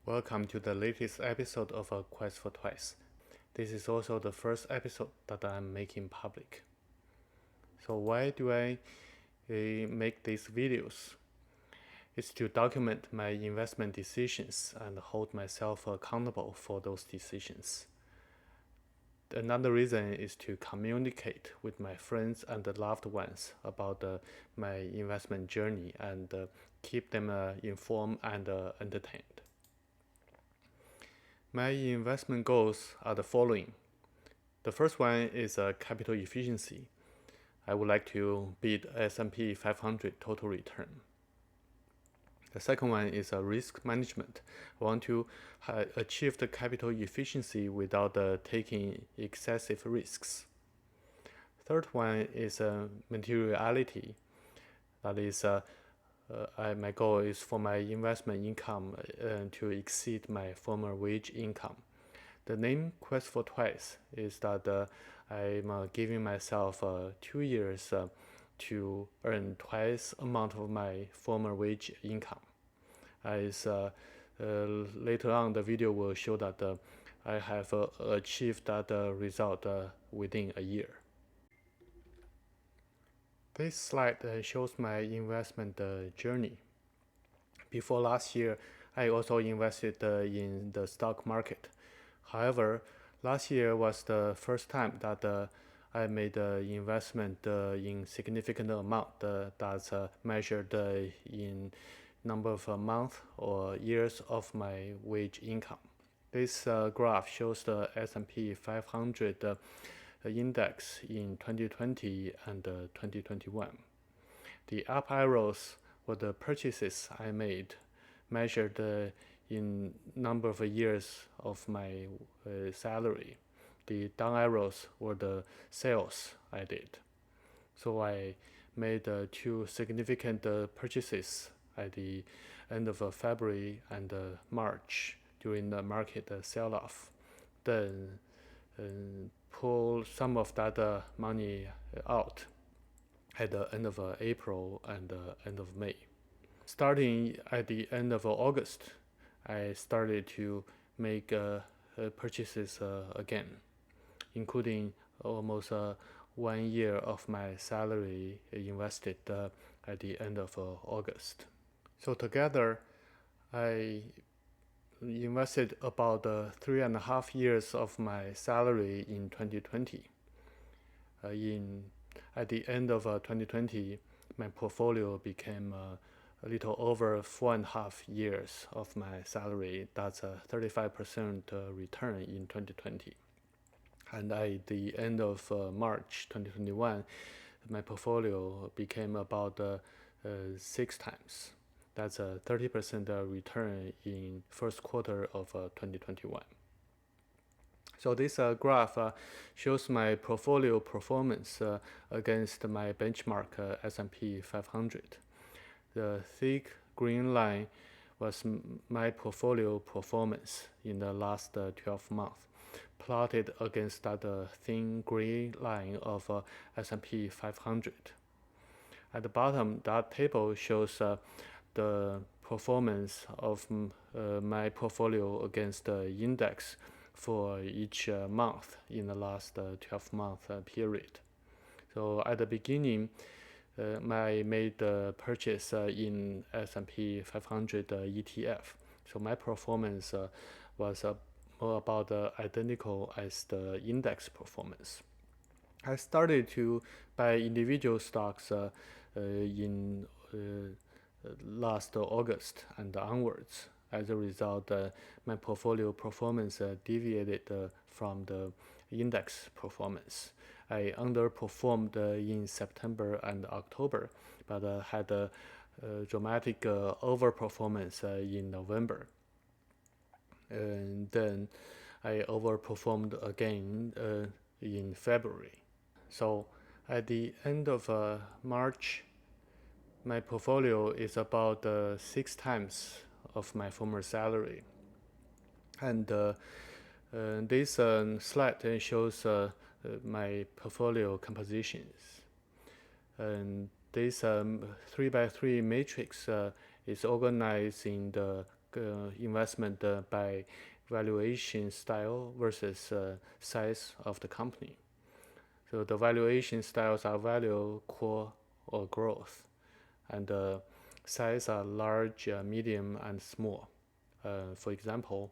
Welcome to the latest episode of A Quest for Twice. This is also the first episode that I'm making public. So why do I make these videos? It's to document my investment decisions and hold myself accountable for those decisions. Another reason is to communicate with my friends and loved ones about my investment journey and keep them informed and entertained. My investment goals are the following. The first one is capital efficiency. I would like to beat S&P 500 total return. The second one is risk management. I want to achieve the capital efficiency without taking excessive risks. Third one is materiality. That is, my goal is for my investment income to exceed my former wage income. The name Quest for Twice is that I'm giving myself 2 years to earn twice amount of my former wage income. As later on the video will show that I have achieved that result within a year. This slide shows my investment journey. Before last year, I also invested in the stock market. However, last year was the first time that I made investment in significant amount that's measured in number of months or years of my wage income. This graph shows the S&P 500 index in 2020 and 2021. The up arrows were the purchases I made, measured in number of years of my salary. The down arrows were the sales I did. So I made two significant purchases at the end of February and March during the market sell-off. Then pull some of that money out at the end of April and end of May. Starting at the end of August, I started to make purchases again, including almost 1 year of my salary invested at the end of August. So together, I invested about 3.5 years of my salary in 2020. At the end of 2020, my portfolio became a little over 4.5 years of my salary. That's a 35% return in 2020. And at the end of March 2021, my portfolio became about 6 times. That's a 30% return in first quarter of 2021. So this graph shows my portfolio performance against my benchmark S&P 500. The thick green line was my portfolio performance in the last 12 months, plotted against that thin gray line of S&P 500. At the bottom, that table shows the performance of my portfolio against the index for each month in the last 12-month period. So at the beginning, I made the purchase in S&P 500 ETF. So my performance was more about identical as the index performance. I started to buy individual stocks in last August and onwards. As a result, my portfolio performance deviated from the index performance. I underperformed in September and October, but had a dramatic overperformance in November. And then I overperformed again in February. So at the end of March, my portfolio is about 6 times of my former salary. And this slide shows my portfolio compositions. And this 3x3 matrix is organized in the investment by valuation style versus size of the company. So the valuation styles are value, core, or growth, and size are large, medium, and small. For example,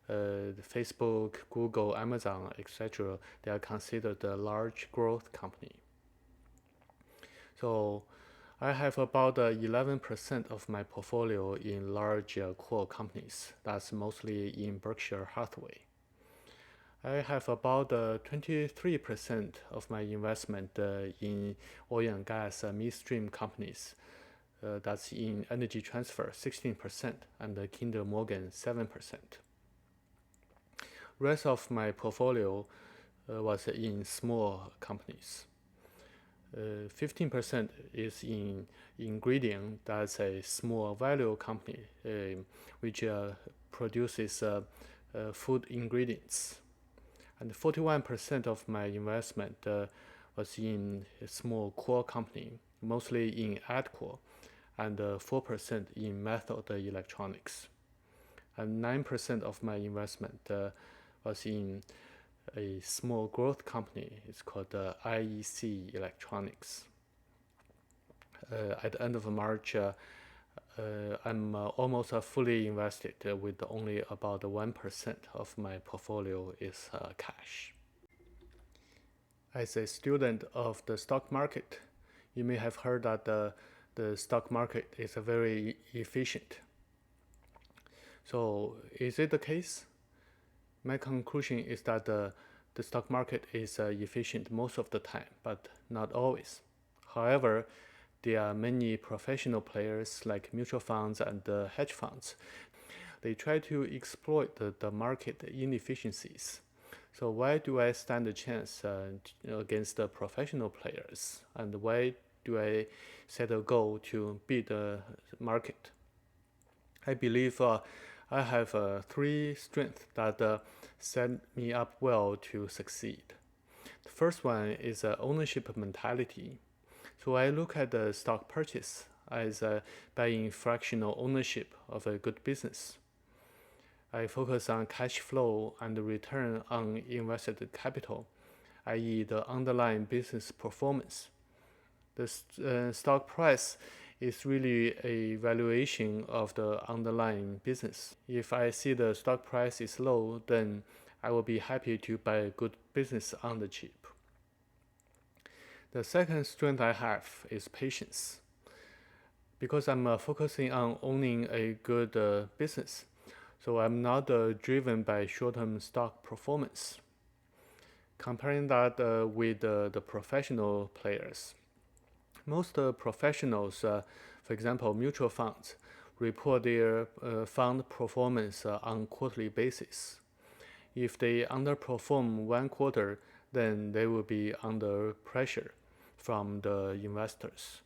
Facebook, Google, Amazon, etc., they are considered a large growth company. So I have about 11% of my portfolio in large core companies. That's mostly in Berkshire Hathaway. I have about 23% of my investment in oil and gas midstream companies. That's in Energy Transfer 16% and Kinder Morgan 7%. Rest of my portfolio was in small companies. 15% is in Ingredient, that's a small value company which produces food ingredients. And 41% of my investment was in a small core company, mostly in Atkore, and 4% in Method Electronics. And 9% of my investment was in a small growth company. It's called IEC Electronics. At the end of March, I'm almost fully invested with only about 1% of my portfolio is cash. As a student of the stock market, you may have heard that the stock market is very efficient. So is it the case? My conclusion is that the stock market is efficient most of the time, but not always. However, there are many professional players like mutual funds and hedge funds. They try to exploit the market inefficiencies. So why do I stand a chance against the professional players? And why do I set a goal to beat the market? I believe I have 3 strengths that set me up well to succeed. The first one is ownership mentality. So I look at the stock purchase as buying fractional ownership of a good business. I focus on cash flow and return on invested capital, i.e. the underlying business performance. The stock price is really a valuation of the underlying business. If I see the stock price is low, then I will be happy to buy a good business on the cheap. The second strength I have is patience. Because I'm focusing on owning a good business, so I'm not driven by short-term stock performance. Comparing that with the professional players, most professionals, for example, mutual funds, report their fund performance on quarterly basis. If they underperform one quarter, then they will be under pressure from the investors.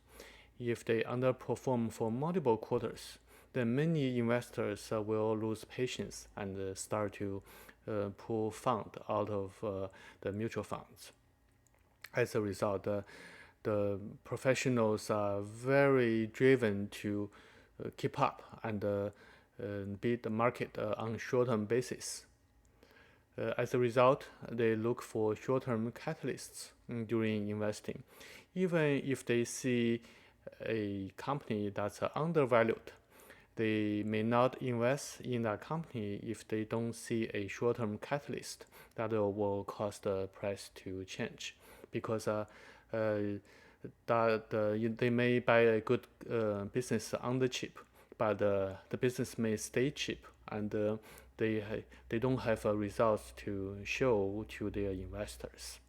If they underperform for multiple quarters, then many investors will lose patience and start to pull fund out of the mutual funds. As a result, the professionals are very driven to keep up and beat the market on short-term basis. As a result, they look for short-term catalysts during investing. Even if they see a company that's undervalued, they may not invest in that company if they don't see a short-term catalyst that will cause the price to change. Because they may buy a good business on the cheap, but the business may stay cheap, and they don't have results to show to their investors.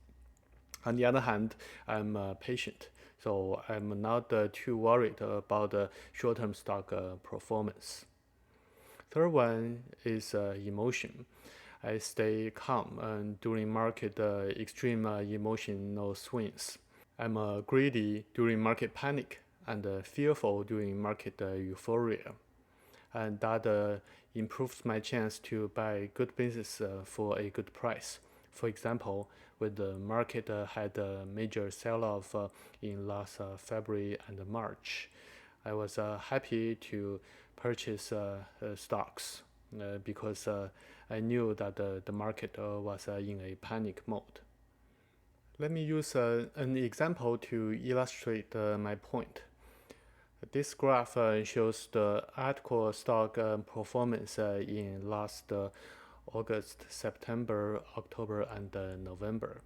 On the other hand, I'm patient, so I'm not too worried about the short-term stock performance. Third one is emotion. I stay calm during market extreme emotional swings. I'm greedy during market panic and fearful during market euphoria. And that improves my chance to buy good business for a good price. For example, when the market had a major sell-off in last February and March, I was happy to purchase stocks because I knew that the market was in a panic mode. Let me use an example to illustrate my point. This graph shows the Atkore stock performance in last August, September, October, and November.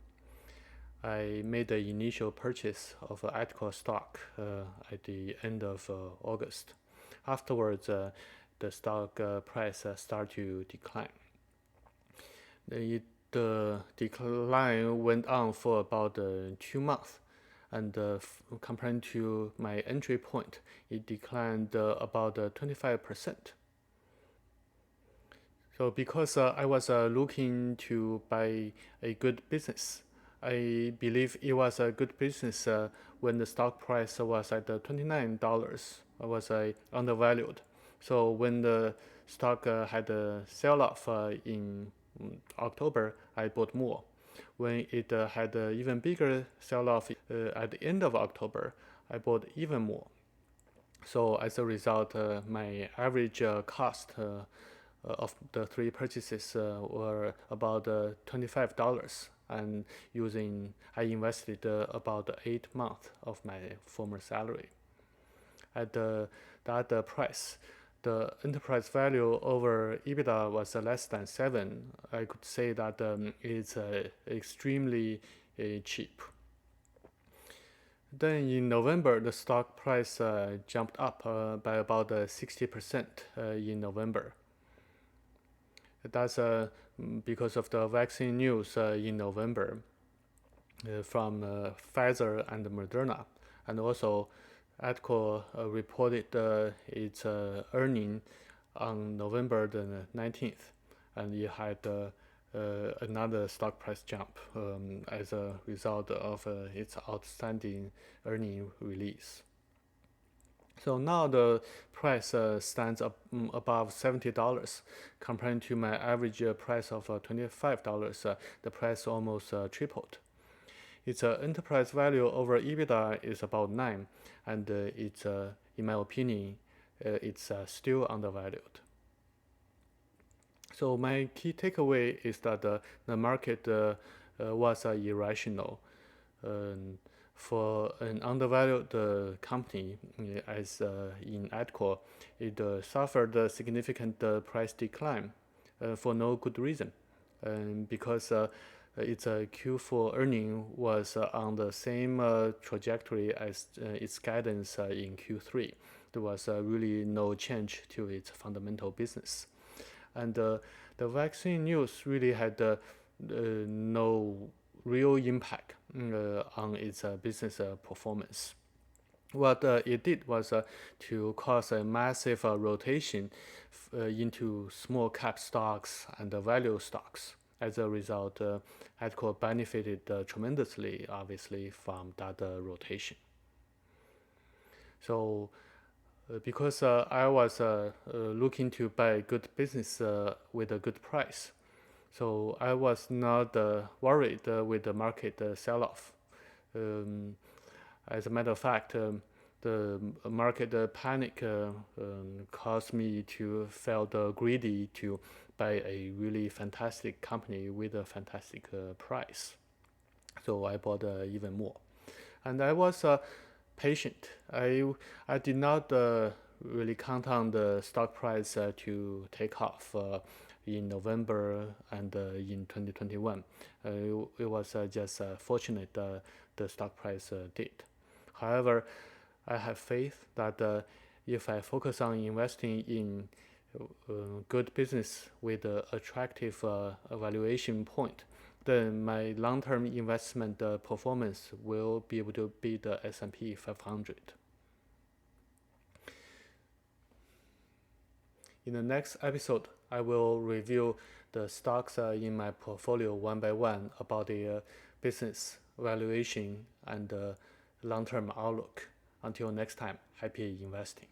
I made the initial purchase of Atkore stock at the end of August. Afterwards, the stock price started to decline. The decline went on for about 2 months, and compared to my entry point, it declined about 25%. So because I was looking to buy a good business, I believe it was a good business when the stock price was at $29. I was undervalued. So when the stock had a sell-off in October, I bought more. When it had an even bigger sell-off at the end of October, I bought even more. So as a result, my average cost of the 3 purchases were about $25, and I invested about 8 months of my former salary. At that price, the enterprise value over EBITDA was less than 7. I could say that it's extremely cheap. Then in November, the stock price jumped up by about 60% in November. That's because of the vaccine news in November from Pfizer and Moderna, and also Atkore reported its earning on November the 19th, and it had another stock price jump as a result of its outstanding earning release. So now the price stands up above $70. Compared to my average price of $25, the price almost tripled. Its enterprise value over EBITDA is about 9, and it's, in my opinion, it's still undervalued. So my key takeaway is that the market was irrational. For an undervalued company, as in Atkore, it suffered a significant price decline for no good reason, because its Q4 earning was on the same trajectory as its guidance in Q3. There was really no change to its fundamental business. And the vaccine news really had no real impact on its business performance. What it did was to cause a massive rotation into small cap stocks and value stocks. As a result, Atkore benefited tremendously, obviously, from that rotation. So because I was looking to buy a good business with a good price, so I was not worried with the market sell-off. As a matter of fact, the market panic caused me to feel greedy to buy a really fantastic company with a fantastic price. So I bought even more. And I was patient. I did not really count on the stock price to take off in November and in 2021. It was just fortunate the stock price did. However, I have faith that if I focus on investing in good business with attractive valuation point, then my long-term investment performance will be able to beat the S&P 500. In the next episode, I will review the stocks in my portfolio one by one about the business valuation and long-term outlook. Until next time, happy investing.